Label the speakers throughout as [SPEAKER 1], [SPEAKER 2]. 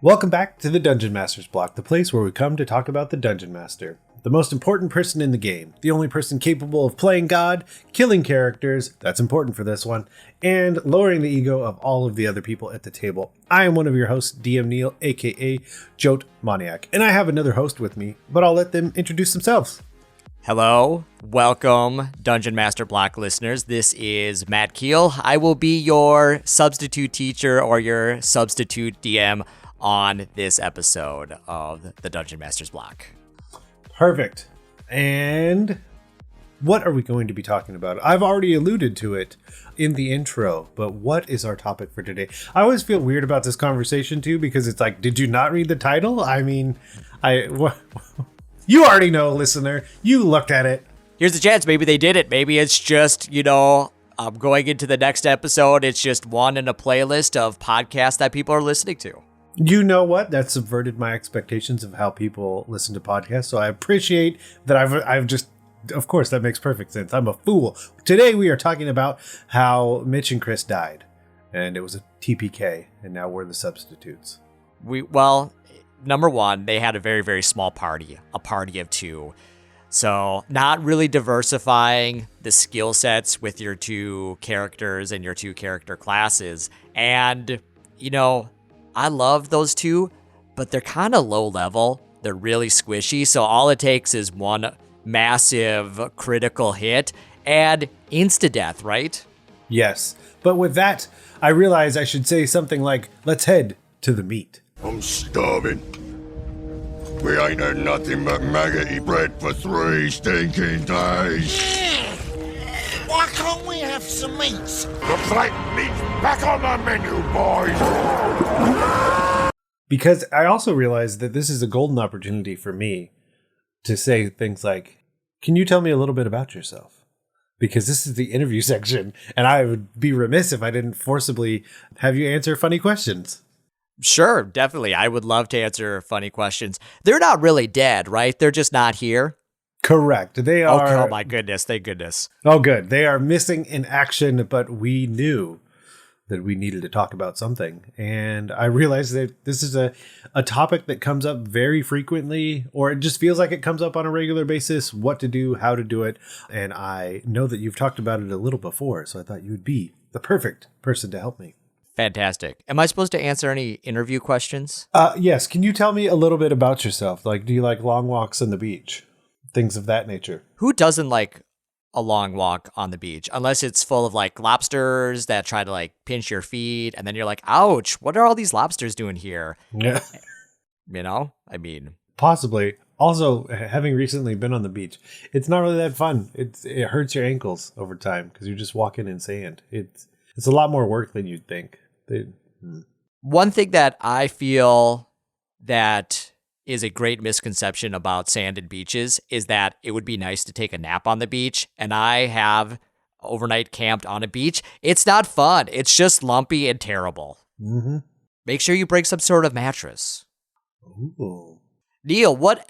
[SPEAKER 1] Welcome back to the Dungeon Master's Block, the place where we come to talk about the Dungeon Master. The most important person in the game, the only person capable of playing God, killing characters, that's important for this one, and lowering the ego of all of the other people at the table. I am one of your hosts, DM Neal, aka Jote Maniac, and I have another host with me, but I'll let them introduce themselves.
[SPEAKER 2] Hello, welcome Dungeon Master Block listeners. This is Matt Keel. I will be your substitute teacher or your substitute DM on this episode of the Dungeon Master's Block.
[SPEAKER 1] Perfect. And what are we going to be talking about? I've already alluded to it in the intro, but what is our topic for today? I always feel weird about this conversation too, because it's like, did you not read the title? I mean, you already know, listener. You looked at it.
[SPEAKER 2] Here's the chance. Maybe they did it. Maybe it's just, going into the next episode. It's just one in a playlist of podcasts that people are listening to.
[SPEAKER 1] You know what? That subverted my expectations of how people listen to podcasts. So I appreciate that I've just, of course, that makes perfect sense. I'm a fool. Today we are talking about how Mitch and Chris died. And it was a TPK. And now we're the substitutes.
[SPEAKER 2] Number one, they had a very, very small party. A party of two. So not really diversifying the skill sets with your two characters and your two character classes. And, I love those two, but they're kind of low level. They're really squishy. So all it takes is one massive critical hit and insta-death, right?
[SPEAKER 1] Yes. But with that, I realize I should say something like, let's head to the meat.
[SPEAKER 3] I'm starving. We ain't had nothing but maggoty bread for 3 stinking days.
[SPEAKER 4] Why can't we have some meats?
[SPEAKER 3] The plate meat's back on the menu, boys!
[SPEAKER 1] Because I also realize that this is a golden opportunity for me to say things like, can you tell me a little bit about yourself? Because this is the interview section, and I would be remiss if I didn't forcibly have you answer funny questions.
[SPEAKER 2] Sure, definitely. I would love to answer funny questions. They're not really dead, right? They're just not here.
[SPEAKER 1] Correct. They are.
[SPEAKER 2] Oh my goodness. Thank goodness.
[SPEAKER 1] Oh, good. They are missing in action, but we knew that we needed to talk about something. And I realized that this is a topic that comes up very frequently, or it just feels like it comes up on a regular basis, what to do, how to do it. And I know that you've talked about it a little before, so I thought you would be the perfect person to help me.
[SPEAKER 2] Fantastic. Am I supposed to answer any interview questions?
[SPEAKER 1] Yes. Can you tell me a little bit about yourself? Like, do you like long walks on the beach? Things of that nature.
[SPEAKER 2] Who doesn't like a long walk on the beach? Unless it's full of like lobsters that try to like pinch your feet. And then you're like, ouch, what are all these lobsters doing here?
[SPEAKER 1] Yeah. Possibly. Also, having recently been on the beach, it's not really that fun. It hurts your ankles over time because you're just walking in sand. It's a lot more work than you'd think.
[SPEAKER 2] One thing that I feel that is a great misconception about sand and beaches is that it would be nice to take a nap on the beach. And I have overnight camped on a beach. It's not fun. It's just lumpy and terrible.
[SPEAKER 1] Mm-hmm.
[SPEAKER 2] Make sure you bring some sort of mattress.
[SPEAKER 1] Ooh.
[SPEAKER 2] Neal, what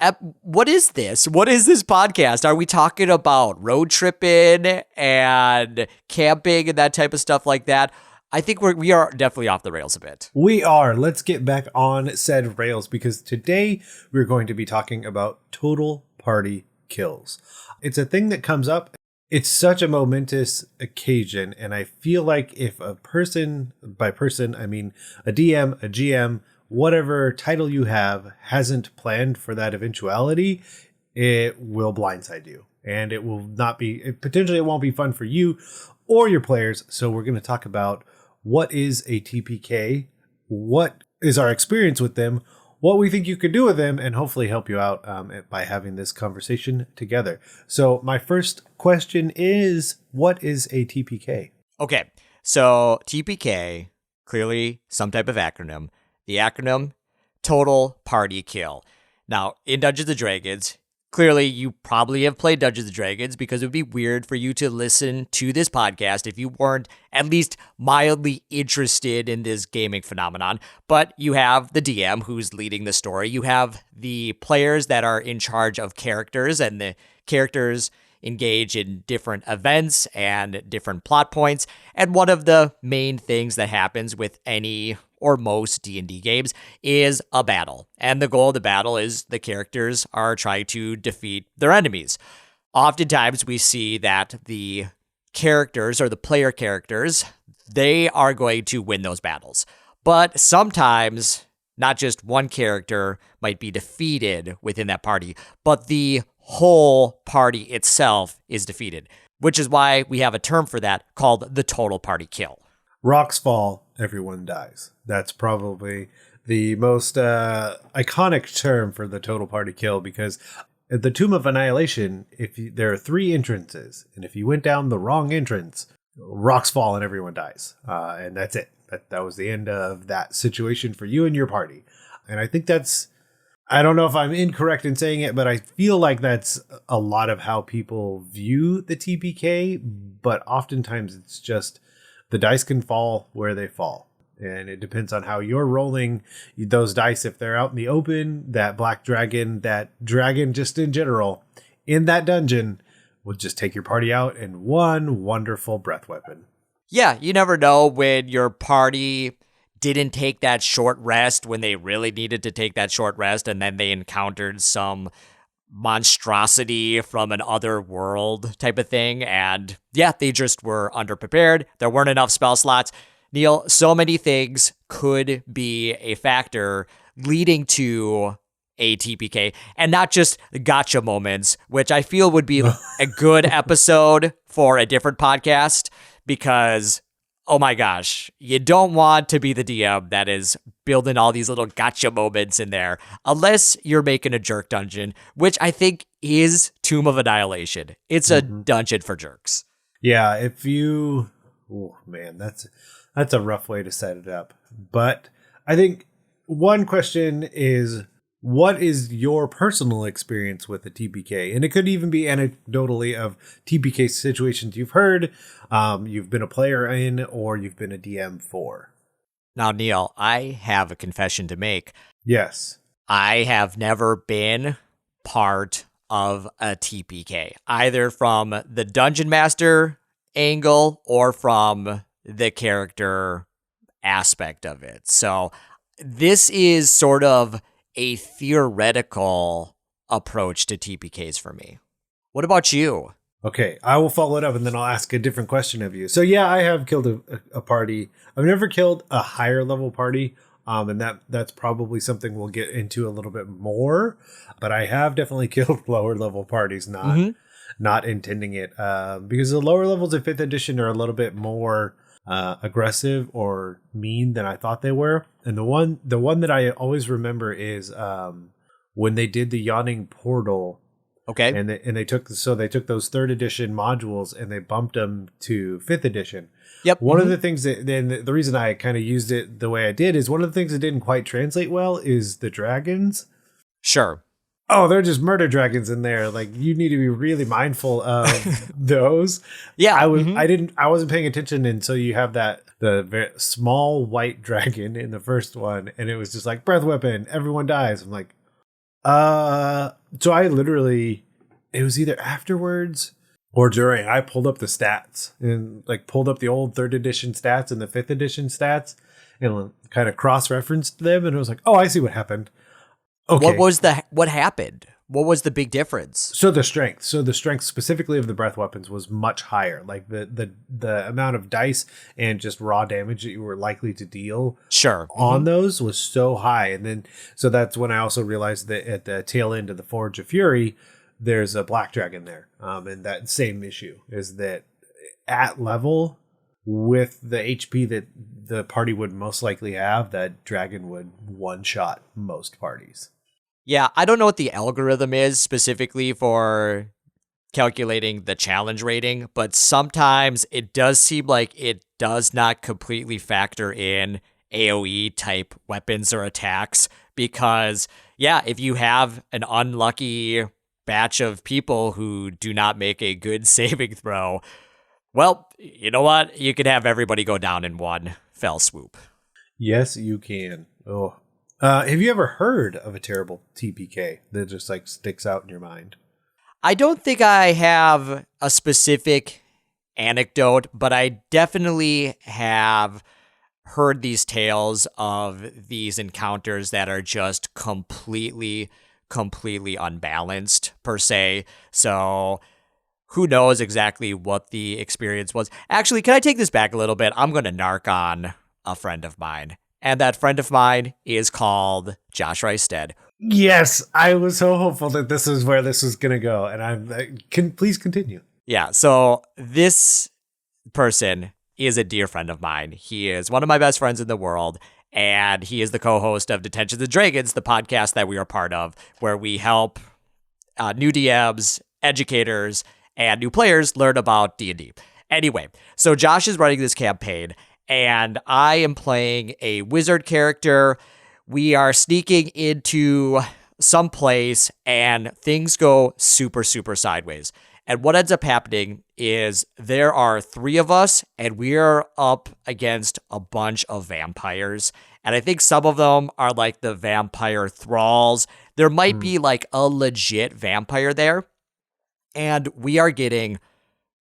[SPEAKER 2] is this? What is this podcast? Are we talking about road tripping and camping and that type of stuff like that? I think we are definitely off the rails a bit.
[SPEAKER 1] We are. Let's get back on said rails because today we're going to be talking about total party kills. It's a thing that comes up. It's such a momentous occasion. And I feel like if a person, by person, I mean a DM, a GM, whatever title you have, hasn't planned for that eventuality, it will blindside you. And it will not be, potentially it won't be fun for you or your players. So we're going to talk about what is a TPK, what is our experience with them, what we think you could do with them, and hopefully help you out by having this conversation together. So my first question is, what is a TPK?
[SPEAKER 2] Okay, so TPK, clearly some type of acronym. The acronym, Total Party Kill. Now, in Dungeons & Dragons, clearly you probably have played Dungeons & Dragons because it would be weird for you to listen to this podcast if you weren't at least mildly interested in this gaming phenomenon. But you have the DM who's leading the story. You have the players that are in charge of characters, and the characters engage in different events and different plot points. And one of the main things that happens with any or most D&D games is a battle. And the goal of the battle is the characters are trying to defeat their enemies. Oftentimes we see that the characters or the player characters, they are going to win those battles. But sometimes not just one character might be defeated within that party, but the whole party itself is defeated, which is why we have a term for that called the total party kill.
[SPEAKER 1] Rocks fall, everyone dies. That's probably the most iconic term for the total party kill, because at the Tomb of Annihilation, there are 3 entrances, and if you went down the wrong entrance, rocks fall and everyone dies. And that's it. That was the end of that situation for you and your party. And I think I don't know if I'm incorrect in saying it, but I feel like that's a lot of how people view the TPK, but oftentimes it's just the dice can fall where they fall. And it depends on how you're rolling those dice. If they're out in the open, that black dragon, that dragon just in general, in that dungeon, will just take your party out in one wonderful breath weapon.
[SPEAKER 2] Yeah, you never know when your party didn't take that short rest when they really needed to take that short rest, and then they encountered some monstrosity from an other world type of thing. And yeah, they just were underprepared. There weren't enough spell slots. Neal, so many things could be a factor leading to a TPK, and not just gotcha moments, which I feel would be a good episode for a different podcast, because, oh my gosh, you don't want to be the DM that is building all these little gotcha moments in there, unless you're making a jerk dungeon, which I think is Tomb of Annihilation. It's a dungeon for jerks.
[SPEAKER 1] Yeah, oh man, that's a rough way to set it up. But I think one question is, what is your personal experience with the TPK? And it could even be anecdotally of TPK situations you've heard, you've been a player in, or you've been a DM for.
[SPEAKER 2] Now, Neal, I have a confession to make.
[SPEAKER 1] Yes.
[SPEAKER 2] I have never been part of a TPK, either from the Dungeon Master angle or from the character aspect of it. So this is sort of a theoretical approach to TPKs for me. What about you?
[SPEAKER 1] Okay, I will follow it up and then I'll ask a different question of you. So yeah, I have killed a party. I've never killed a higher level party, and that's probably something we'll get into a little bit more. But I have definitely killed lower level parties, not intending it, because the lower levels of 5th edition are a little bit more aggressive or mean than I thought they were. And the one that I always remember is when they did the Yawning Portal.
[SPEAKER 2] Okay.
[SPEAKER 1] And they took those 3rd edition modules and they bumped them to 5th edition.
[SPEAKER 2] Yep.
[SPEAKER 1] One of the things that then the reason I kind of used it the way I did is one of the things that didn't quite translate well is the dragons.
[SPEAKER 2] Sure.
[SPEAKER 1] Oh, they're just murder dragons in there. Like, you need to be really mindful of those.
[SPEAKER 2] Yeah.
[SPEAKER 1] I wasn't paying attention until you have the very small white dragon in the first one, and it was just like breath weapon, everyone dies. I'm like, so I literally, it was either afterwards or during, I pulled up the stats and like pulled up the old 3rd edition stats and the 5th edition stats and kind of cross-referenced them, and I was like, oh, I see what happened. Okay.
[SPEAKER 2] What happened? What was the big difference?
[SPEAKER 1] So the strength specifically of the breath weapons was much higher. Like the amount of dice and just raw damage that you were likely to deal on those was so high. And then, so that's when I also realized that at the tail end of the Forge of Fury, there's a black dragon there. And that same issue is that at level with the HP that the party would most likely have, that dragon would one-shot most parties.
[SPEAKER 2] Yeah, I don't know what the algorithm is specifically for calculating the challenge rating, but sometimes it does seem like it does not completely factor in AoE type weapons or attacks, because yeah, if you have an unlucky batch of people who do not make a good saving throw, well, you know what? You can have everybody go down in one fell swoop.
[SPEAKER 1] Yes, you can. Oh. Have you ever heard of a terrible TPK that just like sticks out in your mind?
[SPEAKER 2] I don't think I have a specific anecdote, but I definitely have heard these tales of these encounters that are just completely unbalanced per se. So who knows exactly what the experience was. Actually, can I take this back a little bit? I'm going to narc on a friend of mine. And that friend of mine is called Josh Rysted.
[SPEAKER 1] Yes, I was so hopeful that this is where this was going to go. And please continue.
[SPEAKER 2] Yeah, so this person is a dear friend of mine. He is one of my best friends in the world, and he is the co-host of Detentions Dragons, the podcast that we are part of, where we help new DMs, educators, and new players learn about D&D. Anyway, so Josh is running this campaign, and I am playing a wizard character. We are sneaking into some place, and things go super sideways. And what ends up happening is there are 3 of us, and we are up against a bunch of vampires. And I think some of them are like the vampire thralls. There might be like a legit vampire there. And we are getting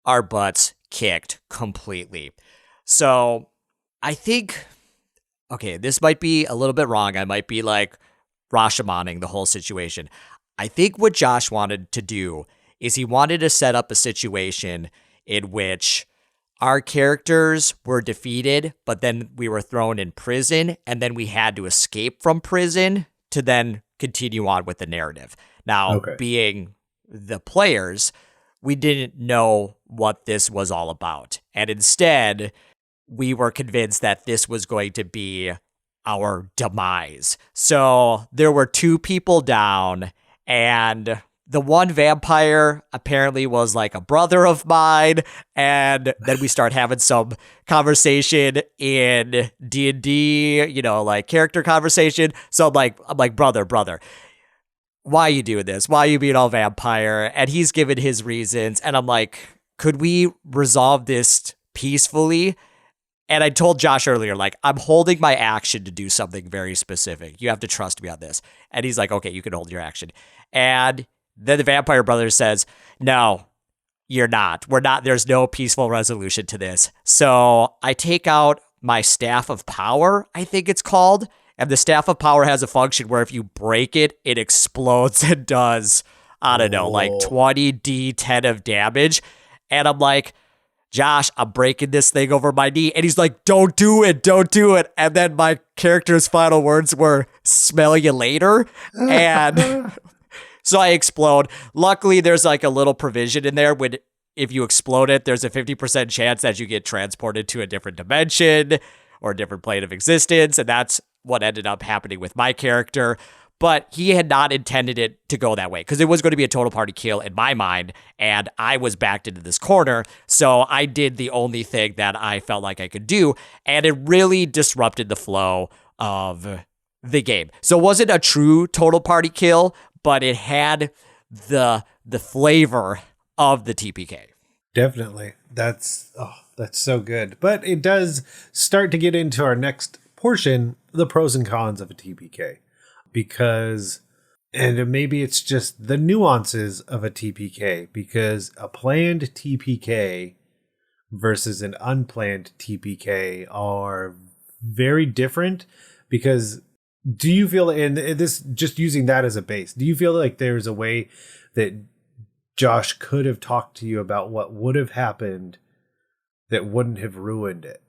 [SPEAKER 2] our butts kicked completely. So I think, okay, this might be a little bit wrong. I might be like Rashomoning the whole situation. I think what Josh wanted to do is he wanted to set up a situation in which our characters were defeated, but then we were thrown in prison, and then we had to escape from prison to then continue on with the narrative. Now, being the players, we didn't know what this was all about. And instead, we were convinced that this was going to be our demise. So there were 2 people down, and the one vampire apparently was like a brother of mine, and then we start having some conversation in D&D, like character conversation. So I'm like, brother, why are you doing this? Why are you being all vampire? And he's given his reasons, and I'm like, could we resolve this peacefully? And I told Josh earlier, like, I'm holding my action to do something very specific. You have to trust me on this. And he's like, okay, you can hold your action. And then the vampire brother says, no, you're not. We're not. There's no peaceful resolution to this. So I take out my staff of power, I think it's called. And the staff of power has a function where if you break it, it explodes and does, I don't know, like 20d10 of damage. And I'm like, Josh, I'm breaking this thing over my knee. And he's like, don't do it. And then my character's final words were, smell you later. And so I explode. Luckily, there's like a little provision in there when if you explode it, there's a 50% chance that you get transported to a different dimension or a different plane of existence. And that's what ended up happening with my character. But he had not intended it to go that way because it was going to be a total party kill in my mind. And I was backed into this corner. So I did the only thing that I felt like I could do. And it really disrupted the flow of the game. So it wasn't a true total party kill, but it had the flavor of the TPK.
[SPEAKER 1] Definitely. That's so good. But it does start to get into our next portion, the pros and cons of a TPK. Because, and maybe it's just the nuances of a TPK, because a planned TPK versus an unplanned TPK are very different. Because do you feel, and this, just using that as a base, do you feel like there's a way that Josh could have talked to you about what would have happened that wouldn't have ruined it?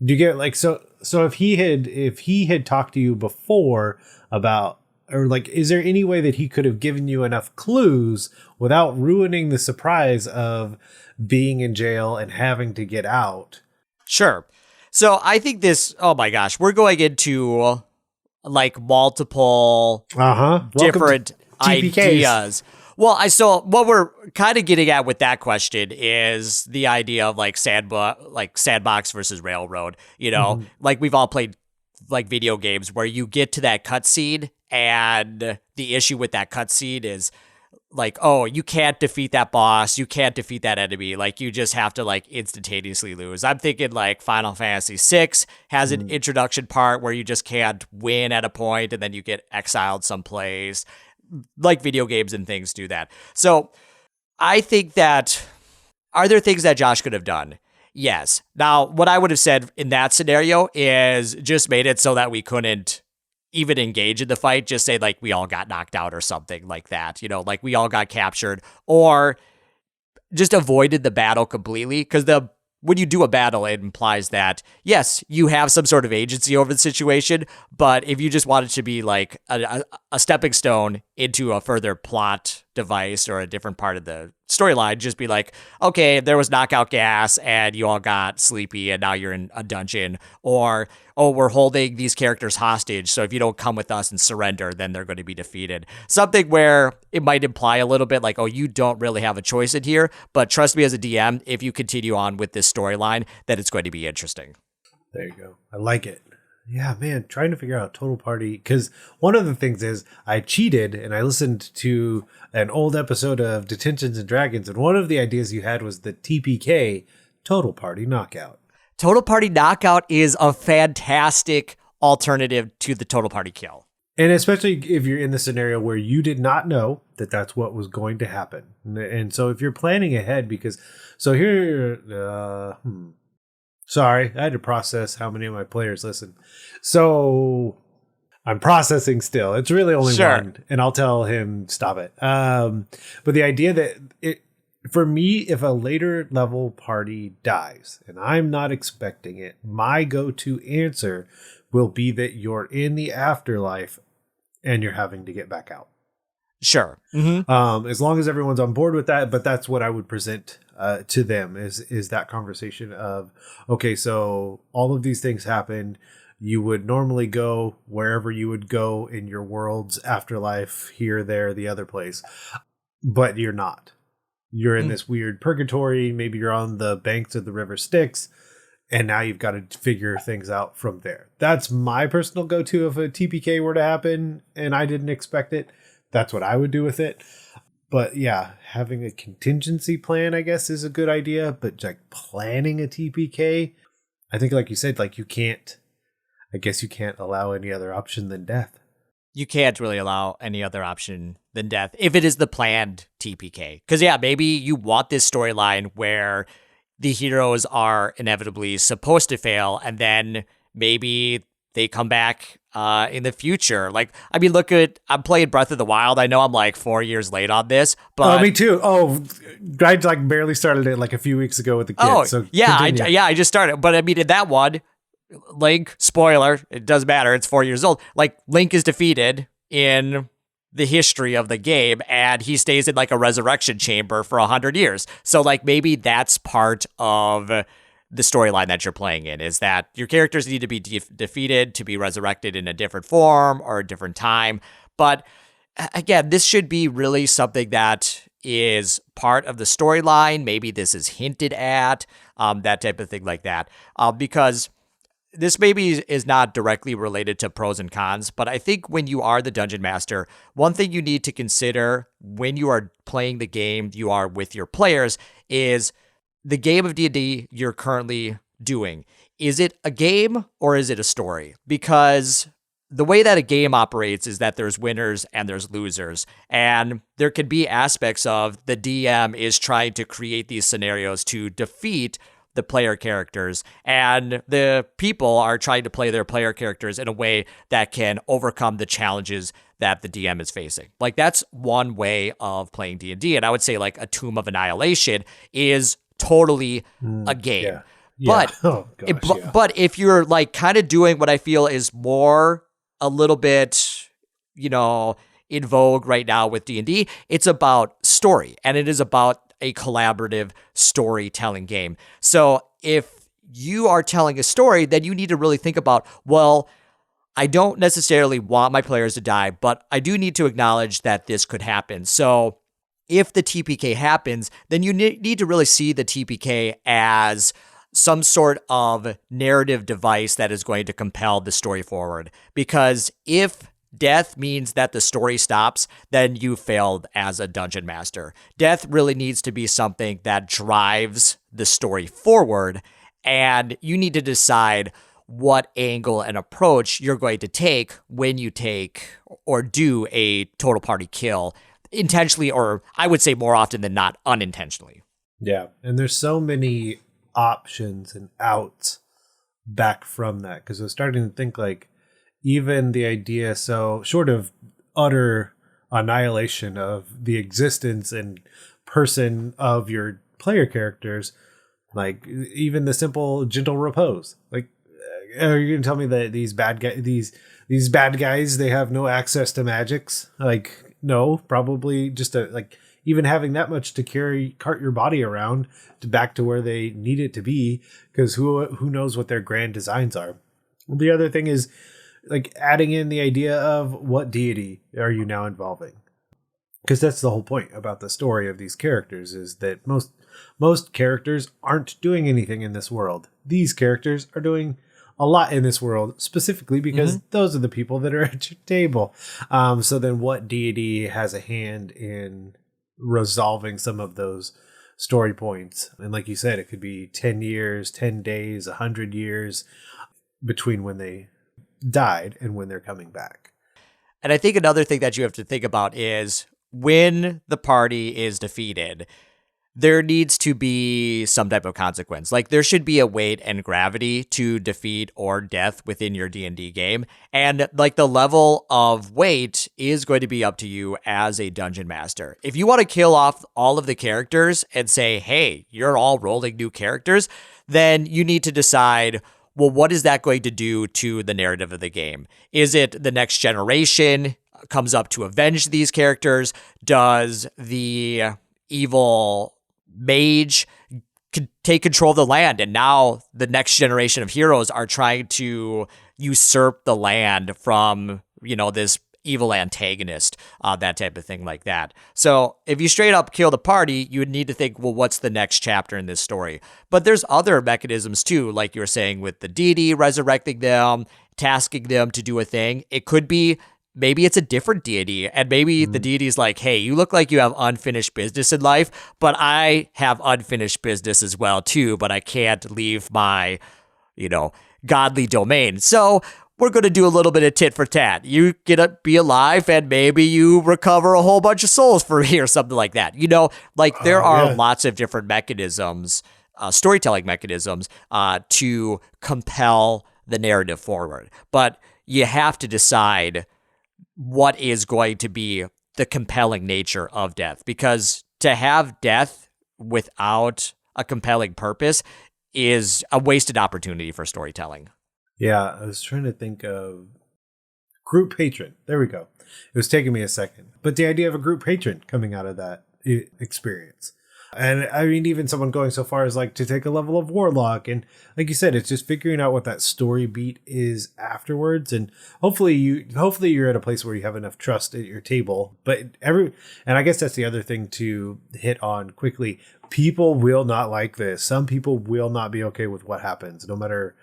[SPEAKER 1] Do you get like, so if he had talked to you before about, or like, is there any way that he could have given you enough clues without ruining the surprise of being in jail and having to get out?
[SPEAKER 2] Sure. So I think this, oh my gosh, we're going into like multiple different ideas. Well, so what we're kind of getting at with that question is the idea of like sandbox versus railroad. Like we've all played like video games where you get to that cutscene, and the issue with that cutscene is like, oh, you can't defeat that boss, you can't defeat that enemy. Like you just have to like instantaneously lose. I'm thinking like Final Fantasy VI has an introduction part where you just can't win at a point, and then you get exiled someplace. Like video games and things do that. So I think that, are there things that Josh could have done? Yes. Now, what I would have said in that scenario is just made it so that we couldn't even engage in the fight. Just say like we all got knocked out or something like that, like we all got captured, or just avoided the battle completely. Because when you do a battle, it implies that, yes, you have some sort of agency over the situation, but if you just want it to be like a stepping stone into a further plot device or a different part of the storyline, just be like, okay, there was knockout gas and you all got sleepy and now you're in a dungeon, or, oh, we're holding these characters hostage, so if you don't come with us and surrender, then they're going to be defeated. Something where it might imply a little bit like, oh, you don't really have a choice in here, but trust me as a DM, if you continue on with this storyline, that it's going to be interesting.
[SPEAKER 1] There you go. I like it. Yeah, man, trying to figure out total party, because one of the things is I cheated and I listened to an old episode of Detentions and Dragons, and one of the ideas you had was the TPK, total party knockout.
[SPEAKER 2] Total party knockout is a fantastic alternative to the total party kill.
[SPEAKER 1] And especially if you're in the scenario where you did not know that that's what was going to happen. And so if you're planning ahead, Sorry, I had to process how many of my players listen. So I'm processing still. It's really only one, and I'll tell him stop it. But the idea that for me, if a later level party dies and I'm not expecting it, my go-to answer will be that you're in the afterlife and you're having to get back out.
[SPEAKER 2] Sure. Mm-hmm.
[SPEAKER 1] As long as everyone's on board with that, but that's what I would present to them is that conversation of, okay, so all of these things happened. You would normally go wherever you would go in your world's afterlife, here, there, the other place, but you're not. You're in this weird purgatory. Maybe you're on the banks of the river Styx, and now you've got to figure things out from there. That's my personal go-to if a TPK were to happen and I didn't expect it. That's what I would do with it. But yeah, having a contingency plan, I guess, is a good idea. But like planning a TPK, I think, like you said, like you can't allow any other option than death.
[SPEAKER 2] You can't really allow any other option than death if it is the planned TPK. Because yeah, maybe you want this storyline where the heroes are inevitably supposed to fail, and then maybe they come back in the future. Like, I mean, I'm playing Breath of the Wild. I know I'm like 4 years late on this, but...
[SPEAKER 1] Oh, me too. Oh, I like barely started it like a few weeks ago with the kids.
[SPEAKER 2] Oh,
[SPEAKER 1] so
[SPEAKER 2] yeah, I just started. But I mean, in that one, Link, spoiler, it doesn't matter, it's 4 years old. Like, Link is defeated in the history of the game, and he stays in like a resurrection chamber for 100 years. So like maybe that's part of the storyline that you're playing in, is that your characters need to be defeated to be resurrected in a different form or a different time. But again, this should be really something that is part of the storyline. Maybe this is hinted at, that type of thing like that, because this maybe is not directly related to pros and cons, but I think when you are the dungeon master, one thing you need to consider when you are playing the game you are with your players is the game of D&D you're currently doing. Is it a game or is it a story? Because the way that a game operates is that there's winners and there's losers, and there could be aspects of the DM is trying to create these scenarios to defeat the player characters, and the people are trying to play their player characters in a way that can overcome the challenges that the DM is facing. Like, that's one way of playing D&D, and I would say like a Tomb of Annihilation is totally a game.
[SPEAKER 1] Yeah.
[SPEAKER 2] But
[SPEAKER 1] Oh, gosh,
[SPEAKER 2] but if you're like kind of doing what I feel is more a little bit, in vogue right now with D&D, it's about story, and it is about a collaborative storytelling game. So if you are telling a story, then you need to really think about, well, I don't necessarily want my players to die, but I do need to acknowledge that this could happen. So if the TPK happens, then you need to really see the TPK as some sort of narrative device that is going to compel the story forward. Because if death means that the story stops, then you failed as a dungeon master. Death really needs to be something that drives the story forward, and you need to decide what angle and approach you're going to take when you take or do a total party kill intentionally, or I would say more often than not, unintentionally.
[SPEAKER 1] Yeah. And there's so many options and outs back from that, because I was starting to think like even the idea, so short of utter annihilation of the existence and person of your player characters, like even the simple gentle repose, like are you gonna tell me that these bad guys, they have no access to magics? Like, no, probably just like even having that much to cart your body around to back to where they need it to be, because who knows what their grand designs are. The other thing is like adding in the idea of what deity are you now involving, because that's the whole point about the story of these characters, is that most characters aren't doing anything in this world. These characters are doing a lot in this world, specifically because those are the people that are at your table. So then what deity has a hand in resolving some of those story points? And like you said, it could be 10 years, 10 days, 100 years between when they died and when they're coming back.
[SPEAKER 2] And I think another thing that you have to think about is when the party is defeated, there needs to be some type of consequence. Like there should be a weight and gravity to defeat or death within your D&D game. And like the level of weight is going to be up to you as a dungeon master. If you want to kill off all of the characters and say, hey, you're all rolling new characters, then you need to decide, well, what is that going to do to the narrative of the game? Is it the next generation comes up to avenge these characters? Does the evil mage take control of the land, and now the next generation of heroes are trying to usurp the land from, this evil antagonist, that type of thing like that. So if you straight up kill the party, you would need to think, well, what's the next chapter in this story? But there's other mechanisms too, like you were saying with the deity, resurrecting them, tasking them to do a thing. It could be maybe it's a different deity, and maybe the deity's like, hey, you look like you have unfinished business in life, but I have unfinished business as well too, but I can't leave my, godly domain. So we're going to do a little bit of tit for tat. You get to be alive, and maybe you recover a whole bunch of souls for me or something like that. There are lots of different mechanisms, storytelling mechanisms, to compel the narrative forward. But you have to decide what is going to be the compelling nature of death, because to have death without a compelling purpose is a wasted opportunity for storytelling.
[SPEAKER 1] Yeah, I was trying to think of group patron. There we go. It was taking me a second. But the idea of a group patron coming out of that experience. And I mean, even someone going so far as like to take a level of warlock. And like you said, it's just figuring out what that story beat is afterwards. And hopefully you're at a place where you have enough trust at your table. But and I guess that's the other thing to hit on quickly. People will not like this. Some people will not be okay with what happens, no matter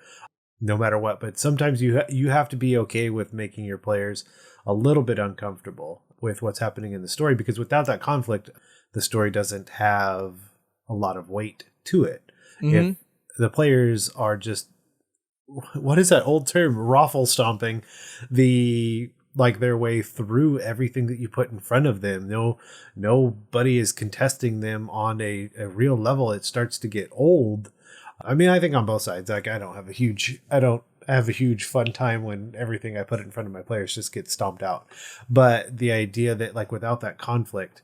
[SPEAKER 1] what. But sometimes you have to be okay with making your players a little bit uncomfortable with what's happening in the story, because without that conflict, the story doesn't have a lot of weight to it. If the players are just, what is that old term, raffle stomping their way through everything that you put in front of them, nobody is contesting them on a real level, it starts to get old. I mean, I think on both sides, like I don't have a huge fun time when everything I put in front of my players just gets stomped out. But the idea that like without that conflict,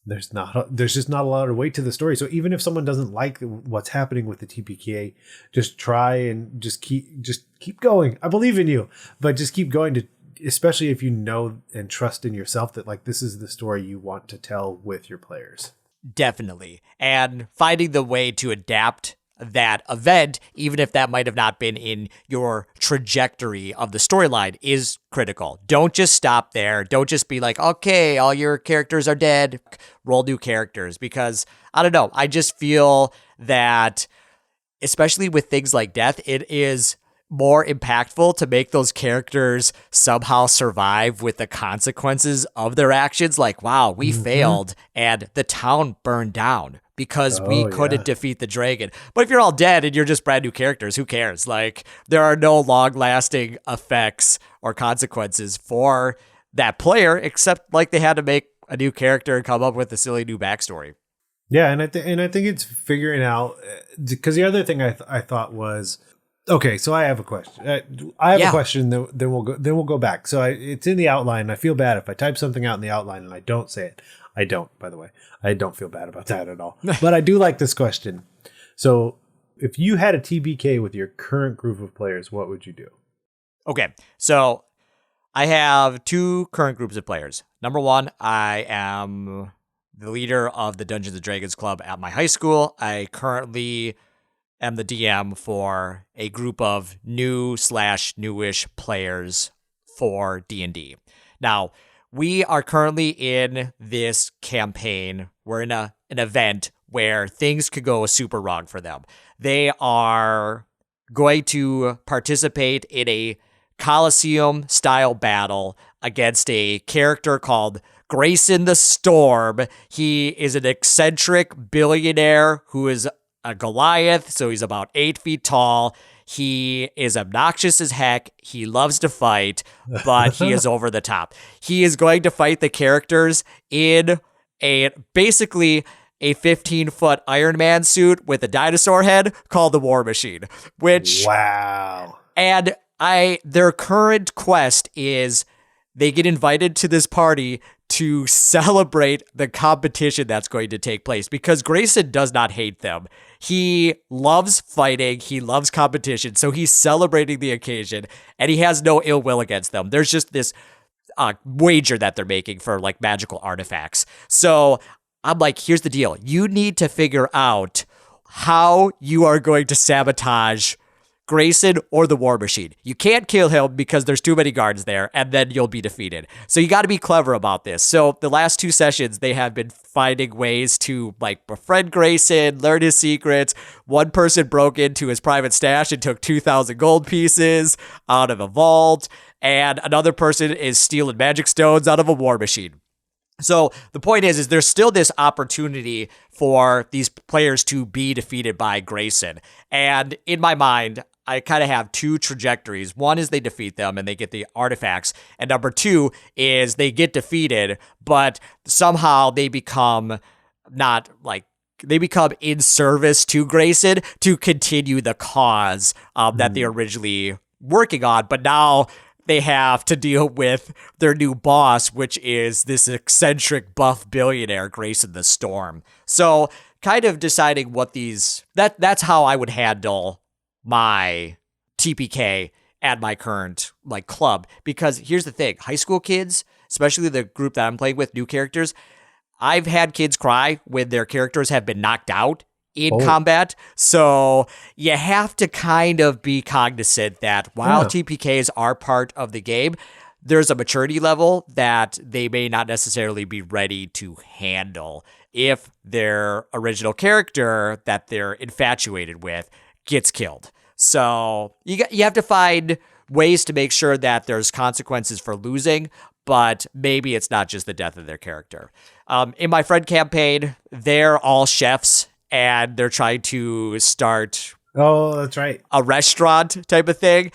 [SPEAKER 1] there's just not a lot of weight to the story. So even if someone doesn't like what's happening with the TPK, just try and just keep going. I believe in you, but just keep going, especially if you know and trust in yourself that like this is the story you want to tell with your players.
[SPEAKER 2] Definitely. And finding the way to adapt that event, even if that might have not been in your trajectory of the storyline, is critical. Don't just stop there. Don't just be like, okay, all your characters are dead, roll new characters. Because I don't know, I just feel that, especially with things like death, it is more impactful to make those characters somehow survive with the consequences of their actions. Like, wow, we failed and the town burned down because we couldn't defeat the dragon. But if you're all dead and you're just brand new characters, who cares? Like, there are no long-lasting effects or consequences for that player, except like they had to make a new character and come up with a silly new backstory.
[SPEAKER 1] Yeah, and I think it's figuring out, because the other thing I thought was, okay, so I have a question. I have a question. Then we'll go back. So it's in the outline. I feel bad if I type something out in the outline and I don't say it. I don't, by the way. I don't feel bad about that at all. But I do like this question. So if you had a TBK with your current group of players, what would you do?
[SPEAKER 2] Okay, so I have two current groups of players. Number one, I am the leader of the Dungeons and Dragons club at my high school. I currently am the DM for a group of new/newish players for D&D. Now, we are currently in this campaign. We're in an event where things could go super wrong for them. They are going to participate in a Coliseum-style battle against a character called Grayson the Storm. He is an eccentric billionaire who is a Goliath, so he's about 8 feet tall. He is obnoxious as heck. He loves to fight, but he is over the top. He is going to fight the characters in basically a 15-foot Iron Man suit with a dinosaur head called the War Machine, which...
[SPEAKER 1] Wow.
[SPEAKER 2] And their current quest is they get invited to this party to celebrate the competition that's going to take place, because Grayson does not hate them. He loves fighting. He loves competition. So he's celebrating the occasion, and he has no ill will against them. There's just this wager that they're making for like magical artifacts. So I'm like, here's the deal. You need to figure out how you are going to sabotage Grayson or the War Machine. You can't kill him because there's too many guards there, and then you'll be defeated. So you got to be clever about this. So the last 2 sessions, they have been finding ways to like befriend Grayson, learn his secrets. One person broke into his private stash and took 2,000 gold pieces out of a vault, and another person is stealing magic stones out of a War Machine. So the point is there's still this opportunity for these players to be defeated by Grayson. And in my mind, I kind of have 2 trajectories. One is they defeat them and they get the artifacts. And number 2 is they get defeated, but somehow they become in service to Grayson to continue the cause that they originally working on. But now they have to deal with their new boss, which is this eccentric buff billionaire, Grayson the Storm. So kind of deciding what that's how I would handle my TPK at my current like club. Because here's the thing, high school kids, especially the group that I'm playing with, new characters, I've had kids cry when their characters have been knocked out in combat. So you have to kind of be cognizant that while TPKs are part of the game, there's a maturity level that they may not necessarily be ready to handle if their original character that they're infatuated with gets killed. So you have to find ways to make sure that there's consequences for losing, but maybe it's not just the death of their character. In my friend campaign, they're all chefs and they're trying to start
[SPEAKER 1] that's right,
[SPEAKER 2] a restaurant type of thing.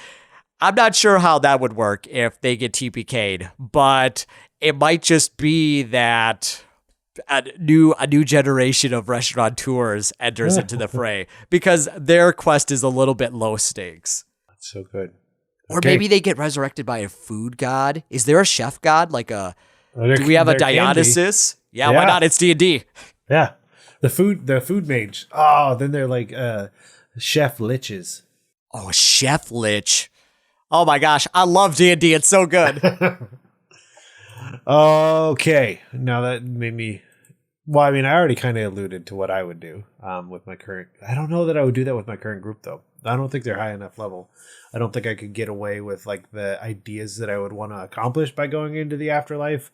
[SPEAKER 2] I'm not sure how that would work if they get TPK'd, but it might just be that a new generation of restaurateurs enters into the fray because their quest is a little bit low stakes.
[SPEAKER 1] That's so good.
[SPEAKER 2] Or maybe they get resurrected by a food god. Is there a chef god? Do we have a Dionysus? Yeah, why not? It's D&D.
[SPEAKER 1] Yeah. The food mage. Oh, then they're like chef liches.
[SPEAKER 2] Oh, chef lich. Oh my gosh, I love D&D. It's so good.
[SPEAKER 1] Okay. Now that made me... Well, I mean, I already kind of alluded to what I would do with my current... I don't know that I would do that with my current group, though. I don't think they're high enough level. I don't think I could get away with like the ideas that I would want to accomplish by going into the afterlife.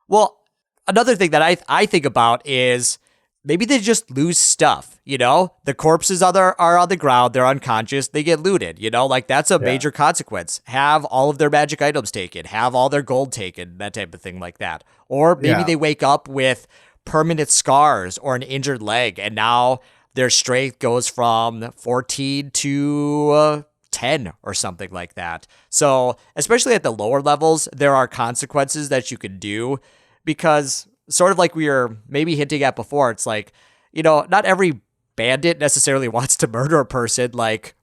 [SPEAKER 2] Well, another thing that I think about is maybe they just lose stuff, you know? The corpses are on the ground, they're unconscious, they get looted, you know? Like, that's a major consequence. Have all of their magic items taken, have all their gold taken, that type of thing like that. Or maybe they wake up with permanent scars or an injured leg, and now their strength goes from 14 to 10 or something like that. So, especially at the lower levels, there are consequences that you can do because sort of like we were maybe hinting at before. It's like, not every bandit necessarily wants to murder a person. Like,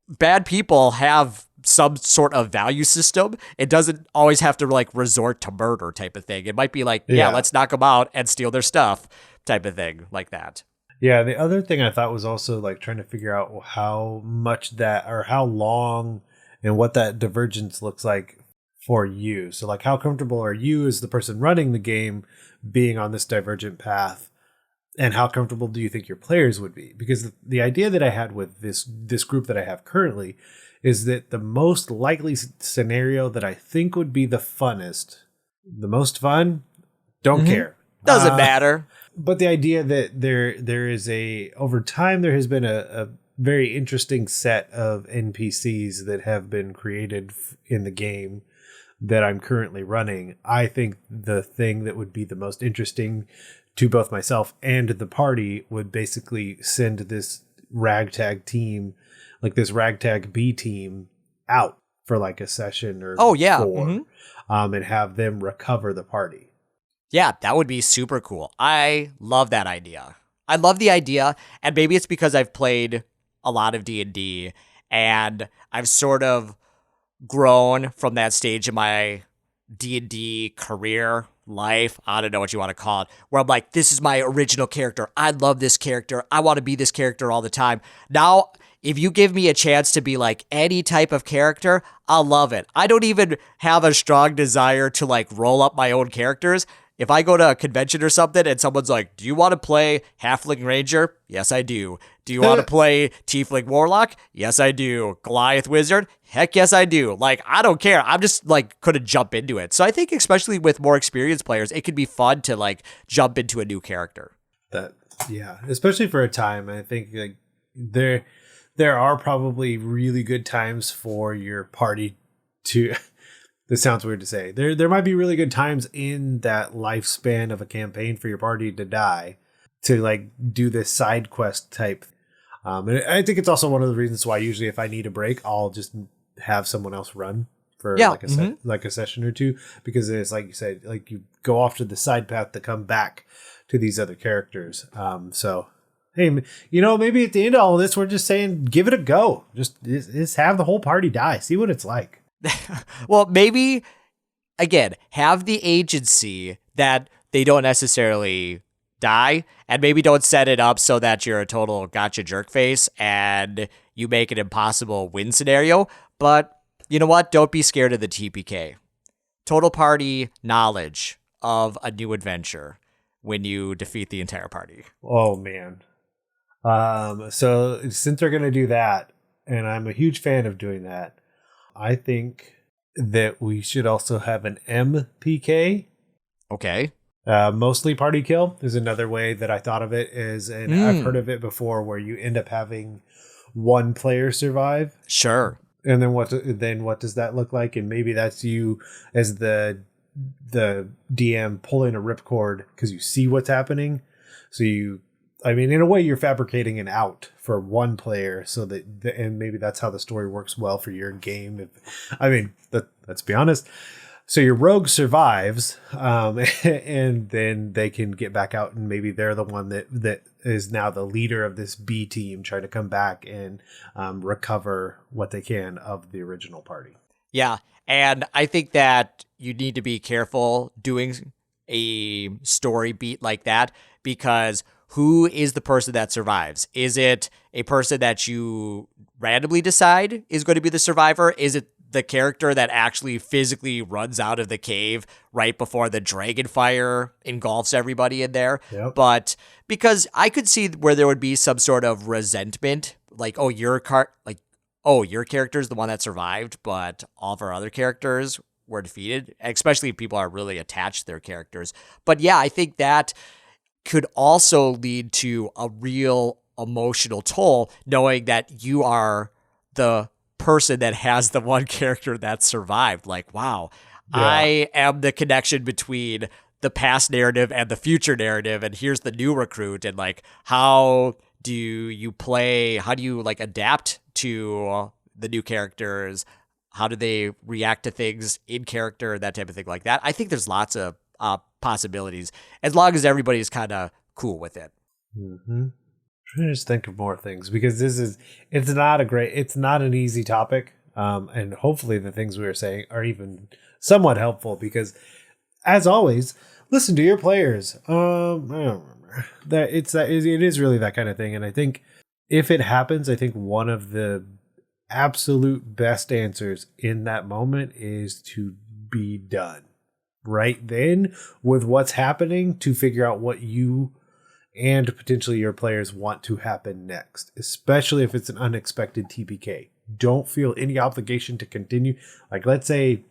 [SPEAKER 2] bad people have some sort of value system. It doesn't always have to like resort to murder type of thing. It might be like, yeah, let's knock them out and steal their stuff type of thing like that.
[SPEAKER 1] Yeah, the other thing I thought was also like trying to figure out how much that or how long and what that divergence looks like for you. So like how comfortable are you as the person running the game being on this divergent path, and how comfortable do you think your players would be? Because the idea that I had with this group that I have currently is that the most likely scenario that I think would be the funnest, the most fun, don't care.
[SPEAKER 2] Doesn't matter.
[SPEAKER 1] But the idea that there is over time, there has been a very interesting set of NPCs that have been created in the game that I'm currently running. I think the thing that would be the most interesting to both myself and the party would basically send this ragtag team, like this ragtag B team, out for like a session or four, and have them recover the party.
[SPEAKER 2] Yeah, that would be super cool. I love that idea. I love the idea, and maybe it's because I've played a lot of D&D, and I've sort of grown from that stage in my D&D career, life, I don't know what you want to call it, where I'm like, this is my original character. I love this character. I want to be this character all the time. Now, if you give me a chance to be like any type of character, I'll love it. I don't even have a strong desire to like roll up my own characters. If I go to a convention or something and someone's like, do you want to play Halfling Ranger? Yes, I do. Do you want to play Tiefling Warlock? Yes, I do. Goliath Wizard? Heck yes, I do. Like, I don't care. I'm just like couldn't jump into it. So I think especially with more experienced players, it could be fun to like jump into a new character.
[SPEAKER 1] Yeah, especially for a time. I think like there are probably really good times for your party to... This sounds weird to say. There might be really good times in that lifespan of a campaign for your party to die, to like do this side quest type. And I think it's also one of the reasons why usually if I need a break, I'll just have someone else run for like a session or two, because it's like you said, like you go off to the side path to come back to these other characters. So hey, maybe at the end of all of this, we're just saying, give it a go. Just have the whole party die. See what it's like.
[SPEAKER 2] Well, maybe, again, have the agency that they don't necessarily die, and maybe don't set it up so that you're a total gotcha jerk face and you make an impossible win scenario. But you know what? Don't be scared of the TPK. Total party knowledge of a new adventure when you defeat the entire party.
[SPEAKER 1] Oh, man. So since they're going to do that, and I'm a huge fan of doing that, I think that we should also have an MPK.
[SPEAKER 2] Okay.
[SPEAKER 1] Mostly party kill is another way that I thought of it is, and I've heard of it before, where you end up having one player survive.
[SPEAKER 2] Sure.
[SPEAKER 1] And then what does that look like? And maybe that's you as the DM pulling a ripcord because you see what's happening. So in a way, you're fabricating an out for one player, so that and maybe that's how the story works well for your game. Let's be honest. So your rogue survives, and then they can get back out, and maybe they're the one that is now the leader of this B team, trying to come back and recover what they can of the original party.
[SPEAKER 2] Yeah, and I think that you need to be careful doing a story beat like that, because who is the person that survives? Is it a person that you randomly decide is going to be the survivor? Is it the character that actually physically runs out of the cave right before the dragon fire engulfs everybody in there?
[SPEAKER 1] Yep.
[SPEAKER 2] But because I could see where there would be some sort of resentment, like, your character is the one that survived, but all of our other characters were defeated, especially if people are really attached to their characters. But yeah, I think that could also lead to a real emotional toll, knowing that you are the person that has the one character that survived. Like, wow, yeah. I am the connection between the past narrative and the future narrative, and here's the new recruit. And like, how do you play? How do you like adapt to the new characters? How do they react to things in character? That type of thing like that. I think there's lots of possibilities, as long as everybody's kind of cool with it.
[SPEAKER 1] Mm-hmm. Trying to just think of more things, because it's not an easy topic. And hopefully the things we were saying are even somewhat helpful, because as always, listen to your players. I don't remember that it is really that kind of thing. And I think if it happens, I think one of the absolute best answers in that moment is to be done right then with what's happening, to figure out what you and potentially your players want to happen next, especially if it's an unexpected TPK. Don't feel any obligation to continue. Like, let's say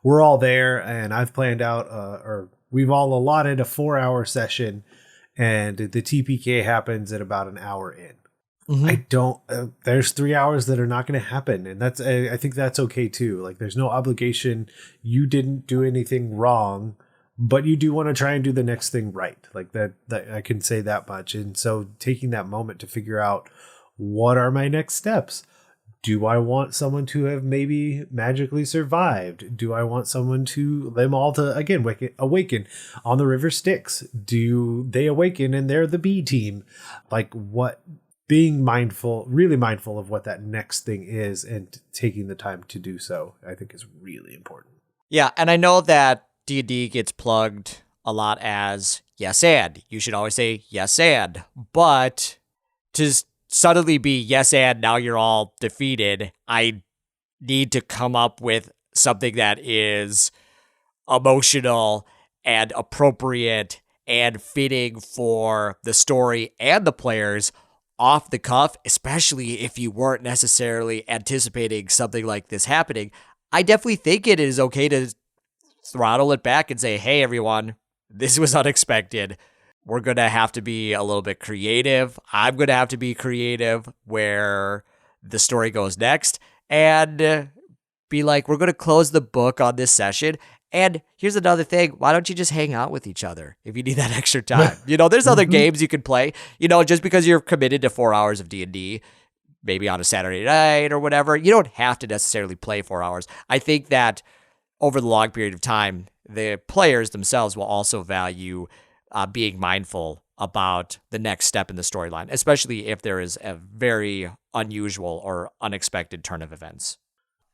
[SPEAKER 1] we're all there and I've planned out, or we've all allotted a 4-hour session, and the TPK happens at about an hour in. Mm-hmm. There's 3 hours that are not going to happen. And I think that's okay too. Like, there's no obligation. You didn't do anything wrong, but you do want to try and do the next thing right. Like that I can say that much. And so taking that moment to figure out, what are my next steps? Do I want someone to have maybe magically survived? Do I want them all to, again, awaken on the river Styx? Do they awaken and they're the B team? Like, being really mindful of what that next thing is and taking the time to do so, I think is really important.
[SPEAKER 2] Yeah, and I know that D&D gets plugged a lot as yes and. You should always say yes and. But to suddenly be yes and now you're all defeated, I need to come up with something that is emotional and appropriate and fitting for the story and the players off the cuff, especially if you weren't necessarily anticipating something like this happening. I definitely think it is okay to throttle it back and say, hey, everyone, this was unexpected. We're going to have to be a little bit creative. I'm going to have to be creative where the story goes next, and be like, we're going to close the book on this session. And here's another thing. Why don't you just hang out with each other if you need that extra time? There's other games you can play, just because you're committed to 4 hours of D&D, maybe on a Saturday night or whatever. You don't have to necessarily play 4 hours. I think that over the long period of time, the players themselves will also value being mindful about the next step in the storyline, especially if there is a very unusual or unexpected turn of events.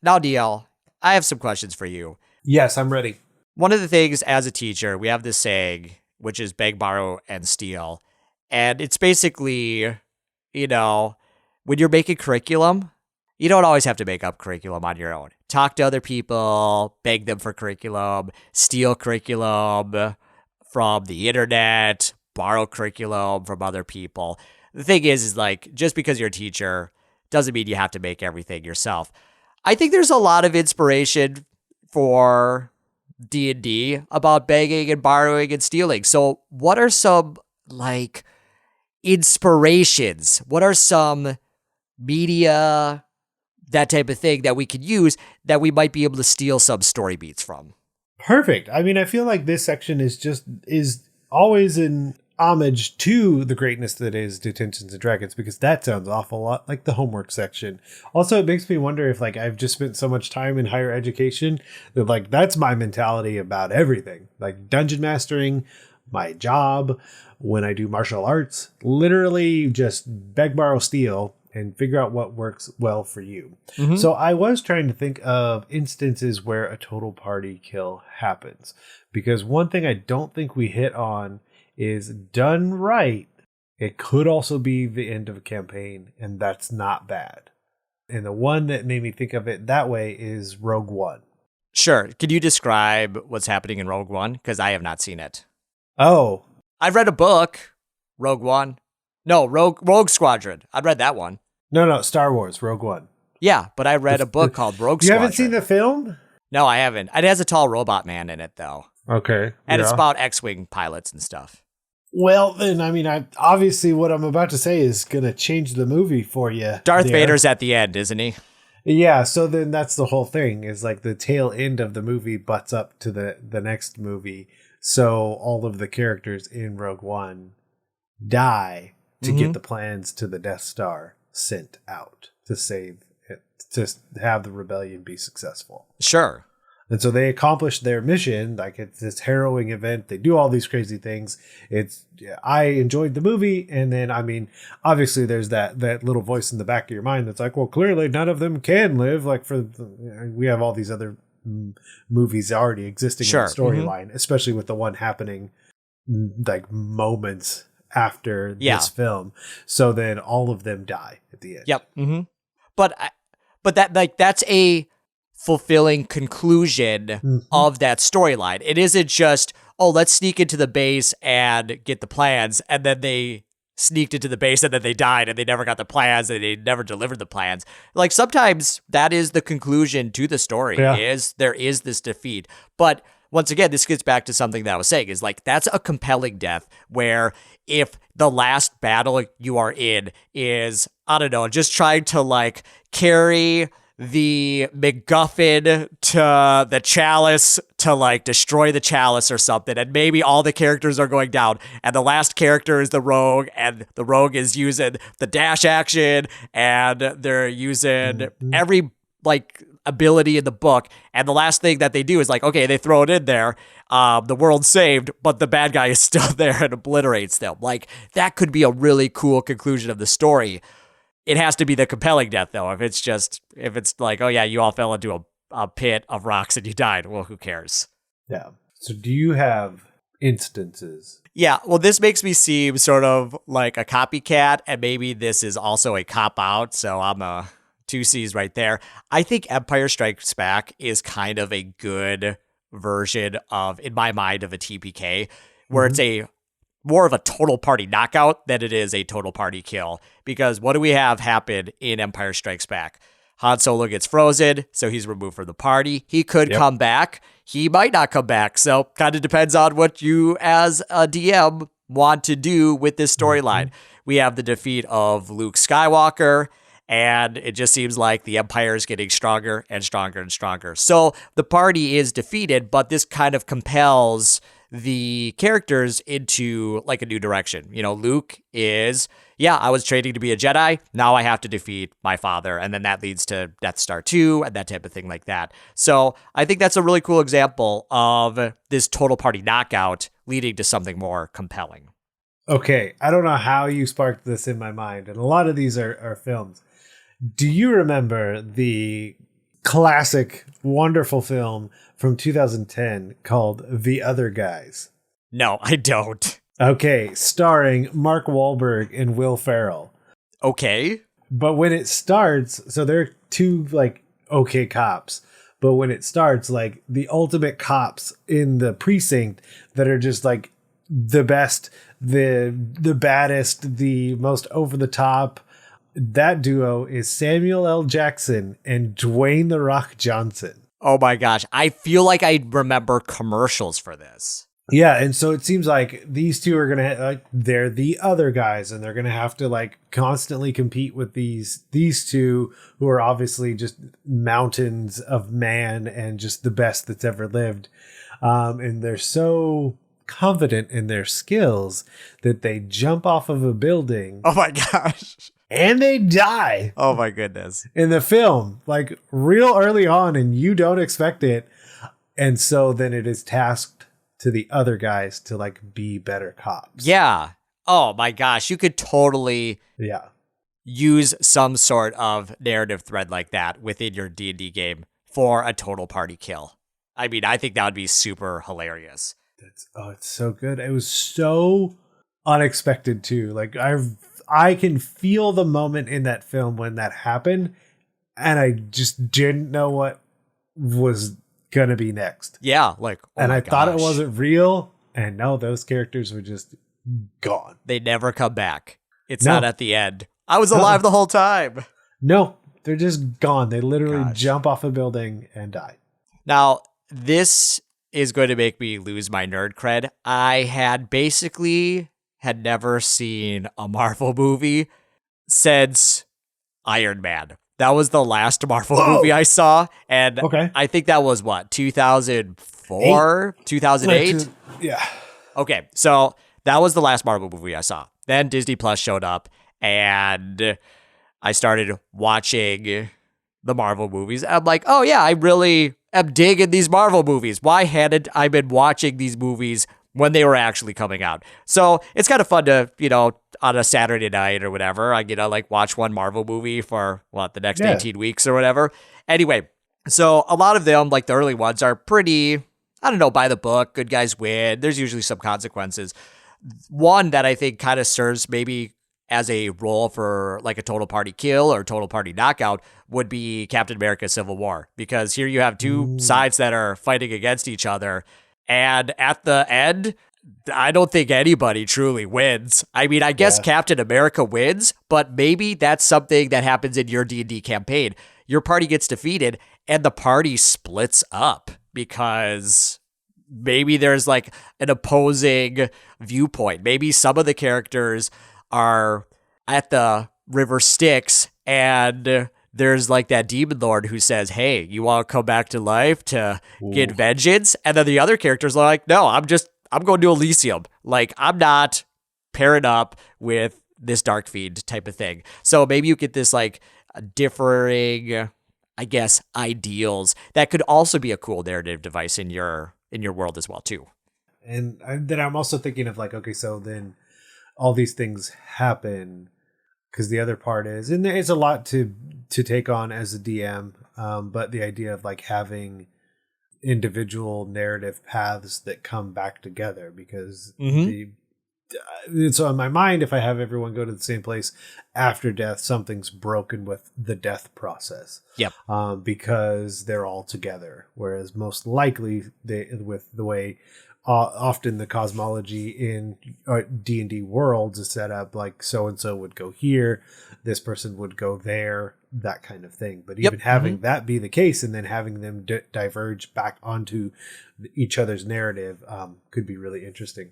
[SPEAKER 2] Now, DL, I have some questions for you.
[SPEAKER 1] Yes, I'm ready.
[SPEAKER 2] One of the things as a teacher, we have this saying, which is beg, borrow, and steal. And it's basically, when you're making curriculum, you don't always have to make up curriculum on your own. Talk to other people, beg them for curriculum, steal curriculum from the internet, borrow curriculum from other people. The thing is like, just because you're a teacher doesn't mean you have to make everything yourself. I think there's a lot of inspiration for D&D about begging and borrowing and stealing. So what are some inspirations? What are some media, that type of thing that we could use that we might be able to steal some story beats from?
[SPEAKER 1] Perfect. I mean, I feel like this section is always an homage to the greatness that is Detentions and Dragons, because that sounds an awful lot like the homework section. Also, it makes me wonder if I've just spent so much time in higher education that that's my mentality about everything. Like dungeon mastering, my job, when I do martial arts, literally just beg, borrow, steal, and figure out what works well for you. Mm-hmm. So I was trying to think of instances where a total party kill happens, because one thing I don't think we hit on is, done right, it could also be the end of a campaign, and that's not bad. And the one that made me think of it that way is Rogue One.
[SPEAKER 2] Sure. Could you describe what's happening in Rogue One? Because I have not seen it.
[SPEAKER 1] Oh.
[SPEAKER 2] I've read a book, Rogue One. No, Rogue Squadron. I've read that one.
[SPEAKER 1] No, Star Wars, Rogue One.
[SPEAKER 2] Yeah, but I read a book called Rogue Squadron.
[SPEAKER 1] You haven't seen the film?
[SPEAKER 2] No, I haven't. It has a tall robot man in it, though.
[SPEAKER 1] Okay.
[SPEAKER 2] And it's about X-Wing pilots and stuff.
[SPEAKER 1] Well, then, obviously what I'm about to say is going to change the movie for you.
[SPEAKER 2] Darth Vader's at the end, isn't he?
[SPEAKER 1] Yeah, so then that's the whole thing, is the tail end of the movie butts up to the next movie. So all of the characters in Rogue One die to get the plans to the Death Star sent out to save it, to have the rebellion be successful.
[SPEAKER 2] Sure.
[SPEAKER 1] And so they accomplish their mission. Like, it's this harrowing event. They do all these crazy things. I enjoyed the movie. And then, I mean, obviously there's that little voice in the back of your mind that's like, well, clearly none of them can live. Like, we have all these other movies already existing in the storyline, especially with the one happening like moments after this film. So then all of them die at the end.
[SPEAKER 2] Yep. But that, like, that's a fulfilling conclusion of that storyline. It isn't just, oh, let's sneak into the base and get the plans, and then they sneaked into the base and then they died and they never got the plans and they never delivered the plans. Like, sometimes that is the conclusion to the story, is there is this defeat. But once again, this gets back to something that I was saying, is like, that's a compelling death, where if the last battle you are in is, I don't know, just trying to like carry the MacGuffin to the chalice to like destroy the chalice or something, and maybe all the characters are going down, and the last character is the rogue, and the rogue is using the dash action, and they're using every like ability in the book, and the last thing that they do is like, okay, they throw it in there, the world's saved, but the bad guy is still there and obliterates them. Like, that could be a really cool conclusion of the story. It has to be the compelling death, though. If it's like, oh yeah, you all fell into a pit of rocks and you died, well, who cares?
[SPEAKER 1] Yeah. So do you have instances?
[SPEAKER 2] Yeah, well, this makes me seem sort of like a copycat, and maybe this is also a cop-out, so I'm a 2 C's right there. I think Empire Strikes Back is kind of a good version of, in my mind, of a TPK, where it's a more of a total party knockout than it is a total party kill. Because what do we have happen in Empire Strikes Back? Han Solo gets frozen, so he's removed from the party. He could come back. He might not come back. So kind of depends on what you as a DM want to do with this storyline. We have the defeat of Luke Skywalker, and it just seems like the Empire is getting stronger and stronger and stronger. So the party is defeated, but this kind of compels the characters into like a new direction. You know, Luke is, I was training to be a Jedi. Now I have to defeat my father. And then that leads to Death Star 2 and that type of thing like that. So I think that's a really cool example of this total party knockout leading to something more compelling.
[SPEAKER 1] Okay. I don't know how you sparked this in my mind. And a lot of these are films. Do you remember the classic, wonderful film from 2010 called The Other Guys?
[SPEAKER 2] No, I don't.
[SPEAKER 1] Okay, starring Mark Wahlberg and Will Ferrell.
[SPEAKER 2] Okay.
[SPEAKER 1] But when it starts, so they're two like okay cops, but when it starts, like the ultimate cops in the precinct that are just like the best, the baddest, the most over the top, that duo is Samuel L. Jackson and Dwayne "The Rock" Johnson.
[SPEAKER 2] Oh my gosh. I feel like I remember commercials for this.
[SPEAKER 1] Yeah, and so it seems like these two are going to, like, they're the other guys, and they're going to have to, like, constantly compete with these two who are obviously just mountains of man and just the best that's ever lived. And they're so confident in their skills that they jump off of a building.
[SPEAKER 2] Oh my gosh.
[SPEAKER 1] And they die.
[SPEAKER 2] Oh my goodness.
[SPEAKER 1] In the film, like real early on, and you don't expect it. And so then it is tasked to the other guys to like be better cops.
[SPEAKER 2] Yeah. Oh my gosh. You could totally use some sort of narrative thread like that within your D&D game for a total party kill. I mean, I think that would be super hilarious.
[SPEAKER 1] It's so good. It was so unexpected too. Like I can feel the moment in that film when that happened, and I just didn't know what was gonna be next.
[SPEAKER 2] Yeah, like,
[SPEAKER 1] and I thought it wasn't real, and no, those characters were just gone.
[SPEAKER 2] They never come back. It's not at the end. I was alive the whole time.
[SPEAKER 1] No, they're just gone. They literally jump off a building and die.
[SPEAKER 2] Now, this is going to make me lose my nerd cred. I had never seen a Marvel movie since Iron Man. That was the last Marvel movie I saw. And I think that was what, 2004, 2008?
[SPEAKER 1] Yeah.
[SPEAKER 2] Okay. So that was the last Marvel movie I saw. Then Disney Plus showed up and I started watching the Marvel movies. I'm like, oh yeah, I really am digging these Marvel movies. Why hadn't I been watching these movies when they were actually coming out? So it's kind of fun to, on a Saturday night or whatever, I like watch one Marvel movie for the next 18 weeks or whatever. Anyway, so a lot of them, like the early ones, are pretty, I don't know, by the book. Good guys win. There's usually some consequences. One that I think kind of serves maybe as a role for like a total party kill or total party knockout would be Captain America Civil War, because here you have two sides that are fighting against each other. And at the end, I don't think anybody truly wins. I mean, I guess Captain America wins, but maybe that's something that happens in your D&D campaign. Your party gets defeated and the party splits up because maybe there's like an opposing viewpoint. Maybe some of the characters are at the river Styx and there's like that demon lord who says, hey, you want to come back to life to get vengeance? And then the other characters are like, no, I'm going to Elysium. Like, I'm not pairing up with this dark fiend type of thing. So maybe you get this like differing, I guess, ideals that could also be a cool narrative device in your world as well too.
[SPEAKER 1] And then I'm also thinking of like, okay, so then all these things happen because the other part is, and it's a lot to take on as a DM, but the idea of like having individual narrative paths that come back together, because so in my mind, if I have everyone go to the same place after death, something's broken with the death process.
[SPEAKER 2] Yep.
[SPEAKER 1] Because they're all together. Whereas most likely with the way often the cosmology in D&D worlds is set up, like so-and-so would go here, this person would go there, that kind of thing. But even having that be the case and then having them diverge back onto each other's narrative could be really interesting.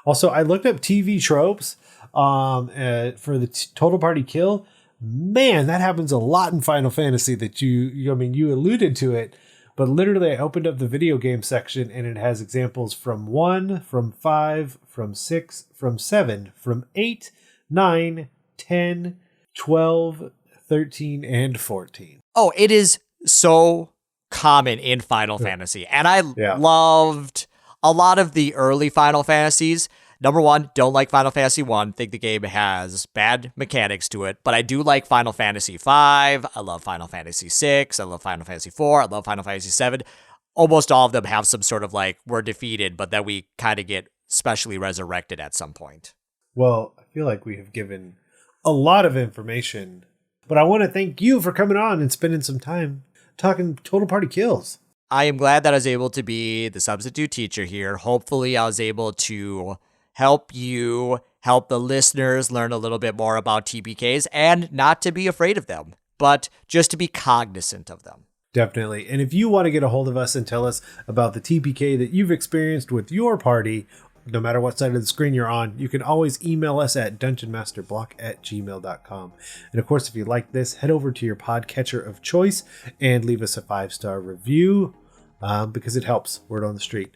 [SPEAKER 1] Also, I looked up TV tropes for the total party kill. Man, that happens a lot in Final Fantasy that you alluded to it, but literally I opened up the video game section and it has examples from 1, from 5, from 6, from 7, from 8, 9, 10, 12, 13, and 14.
[SPEAKER 2] Oh, it is so common in Final Fantasy. And I loved a lot of the early Final Fantasies. Number one, don't like Final Fantasy 1. Think the game has bad mechanics to it. But I do like Final Fantasy 5. I love Final Fantasy 6. I love Final Fantasy 4. I love Final Fantasy 7. Almost all of them have some sort of like, we're defeated, but then we kind of get specially resurrected at some point.
[SPEAKER 1] Well, I feel like we have given a lot of information, but I want to thank you for coming on and spending some time talking total party kills.
[SPEAKER 2] I am glad that I was able to be the substitute teacher here. Hopefully I was able to help the listeners learn a little bit more about TPKs and not to be afraid of them, but just to be cognizant of them.
[SPEAKER 1] Definitely. And if you want to get a hold of us and tell us about the TPK that you've experienced with your party, no matter what side of the screen you're on, you can always email us at dungeonmasterblock@gmail.com. And of course, if you like this, head over to your podcatcher of choice and leave us a 5-star review because it helps. Word on the street.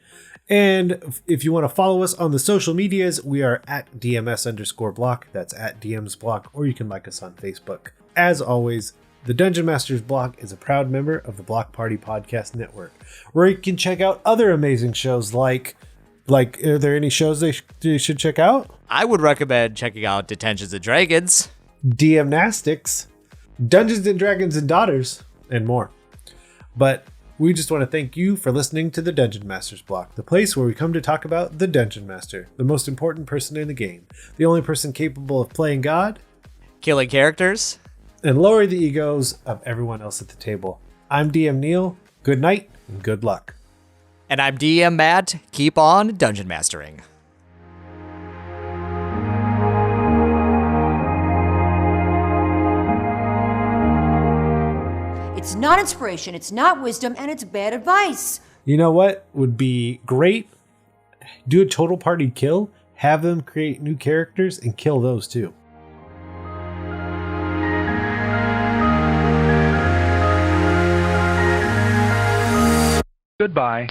[SPEAKER 1] And if you want to follow us on the social medias, we are at DMS_block. That's at DMsBlock, or you can like us on Facebook. As always, the Dungeon Masters Block is a proud member of the Block Party Podcast Network, where you can check out other amazing shows like, are there any shows they should check out?
[SPEAKER 2] I would recommend checking out Detentions Dragons,
[SPEAKER 1] DMnastics, Dungeons and Dragons and Daughters, and more. But we just want to thank you for listening to the Dungeon Masters Block, the place where we come to talk about the Dungeon Master, the most important person in the game, the only person capable of playing God,
[SPEAKER 2] killing characters,
[SPEAKER 1] and lowering the egos of everyone else at the table. I'm DM Neal. Good night and good luck.
[SPEAKER 2] And I'm DM Matt. Keep on dungeon mastering.
[SPEAKER 5] It's not inspiration, it's not wisdom, and it's bad advice.
[SPEAKER 1] You know what would be great? Do a total party kill, have them create new characters, and kill those too.
[SPEAKER 6] Goodbye.